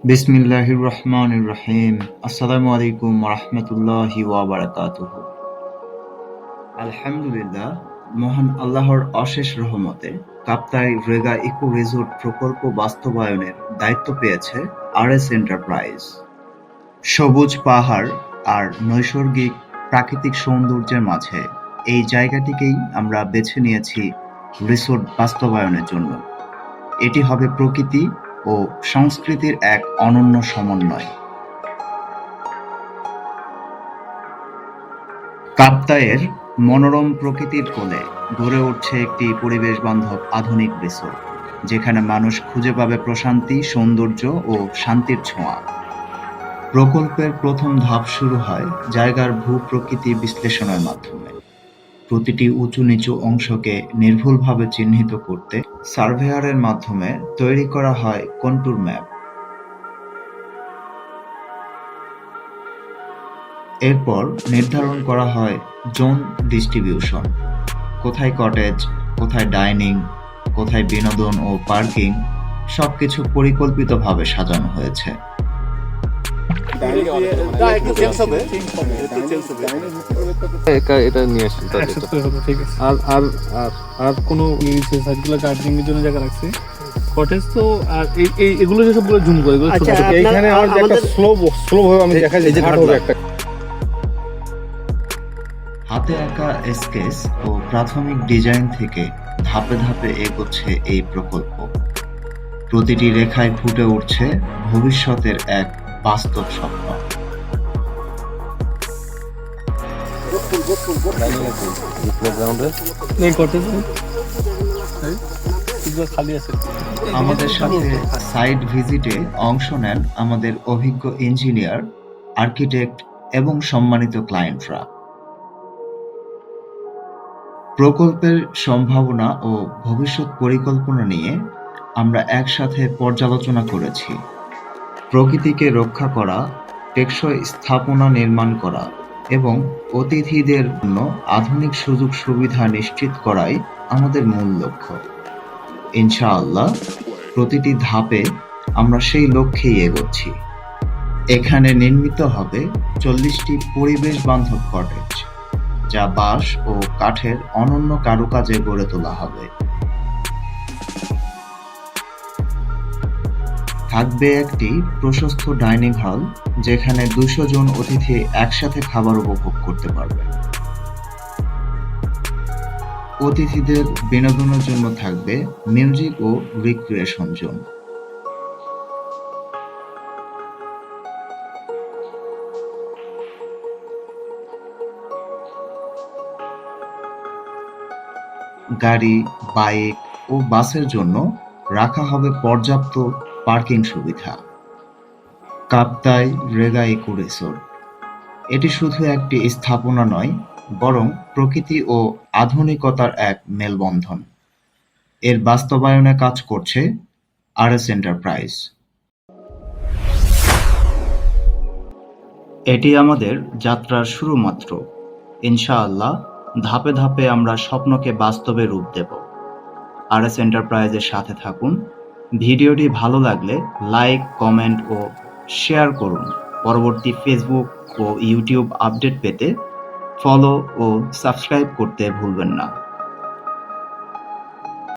বিসমিল্লাহির রহমানির রহিম। আসসালামু আলাইকুম ওয়া রাহমাতুল্লাহি ওয়া বারাকাতুহু। আলহামদুলিল্লাহ, মহান আল্লাহর অশেষ রহমতে কাপ্তাই রেগা ইকো রিসোর্ট প্রকল্প বাস্তবায়নের দায়িত্ব পেয়েছে আরএস এন্টারপ্রাইজ। সবুজ পাহাড় আর নৈসর্গিক প্রাকৃতিক সৌন্দর্যের মাঝে এই জায়গাটিকেই আমরা বেছে নিয়েছি রিসোর্ট বাস্তবায়নের জন্য। এটি হবে প্রকৃতি ও সংস্কৃতির এক অনন্য সমন্বয়। কাপ্তাইয়ের মনোরম প্রকৃতির কোলে গড়ে উঠছে একটি পরিবেশবান্ধব আধুনিক রিসোর্ট, যেখানে মানুষ খুঁজে পাবে প্রশান্তি, সৌন্দর্য ও শান্তির ছোঁয়া। প্রকল্পের প্রথম ধাপ শুরু হয় জায়গার ভূ-প্রকৃতি বিশ্লেষণের মাধ্যমে। প্রতিটি উঁচু-নিচু অংশকে নির্ভুলভাবে চিহ্নিত করতে সার্ভেয়ারের মাধ্যমে তৈরি করা হয় কন্টুর ম্যাপ। এরপর নির্ধারণ করা হয় জোন ডিস্ট্রিবিউশন, কোথায় কটেজ, কোথায় ডাইনিং, কোথায় বিনোদন ও পার্কিং, সবকিছু পরিকল্পিতভাবে সাজানো হয়েছে। এটা নিয়ে আসি ঠিক আছে। আর কোনো সাইডগুলো গার্ডেনিং এর জন্য জায়গা রাখছি। কটেজ তো আর এই এগুলো যে সবগুলো জুম করে এগুলো ছোট ছোট। এইখানে আমার যে একটা স্লো ভাবে আমি দেখাই যে ঘাট হবে একটা। হাতে আঁকা স্কেচ ও প্রাথমিক ডিজাইন থেকে ধাপে ধাপে এগোচ্ছে এই প্রকল্প। প্রতিটি রেখায় ফুটে উঠছে ভবিষ্যতের এক বাস্তব স্বপ্ন। আমাদের সাথে সাইট ভিজিটে অংশ নেন আমাদের অভিজ্ঞ ইঞ্জিনিয়ার, আর্কিটেক্ট এবং সম্মানিত ক্লায়েন্টরা। প্রকল্পের সম্ভাবনা ও ভবিষ্যৎ পরিকল্পনা নিয়ে আমরা একসাথে পর্যালোচনা করেছি। প্রকৃতিকে রক্ষা করা, টেকসই স্থাপনা নির্মাণ করা এবং অতিথিদের জন্য আধুনিক সুযোগ সুবিধা নিশ্চিত করাই আমাদের মূল লক্ষ্য। ইনশাআল্লাহ, প্রতিটি ধাপে আমরা সেই লক্ষ্যেই এগোচ্ছি। এখানে নির্মিত হবে 40টি পরিবেশ বান্ধব কটেজ, যা বাঁশ ও কাঠের অনন্য কারুকাজে গড়ে তোলা হবে। থাকবে একটি প্রশস্ত ডাইনিং হল, যেখানে 200 জন অতিথি একসাথে খাবার উপভোগ করতে পারবেন। অতিথিদের বিনোদনের জন্য থাকবে মিউজিক ও রিক্রিয়েশন জোন। গাড়ি, বাইক ও বাসের জন্য রাখা হবে পর্যাপ্ত পার্কিং সুবিধা। কাপ্তাই রেগা ইকো রিসোর্ট এটি শুধু একটি স্থাপনা নয়, বরং প্রকৃতি ও আধুনিকতার এক মেলবন্ধন। এর বাস্তবায়নে কাজ করছে আরএস এন্টারপ্রাইজ। এটি আমাদের যাত্রার শুরু মাত্র। ইনশাআল্লাহ, ধাপে ধাপে আমরা স্বপ্নকে বাস্তবে রূপ দেব। আরএস এন্টারপ্রাইজের সাথে থাকুন। ভিডিওটি ভালো লাগলে লাইক, কমেন্ট ও শেয়ার করুন। পরবর্তী ফেসবুক ও ইউটিউব আপডেট পেতে ফলো ও সাবস্ক্রাইব করতে ভুলবেন না।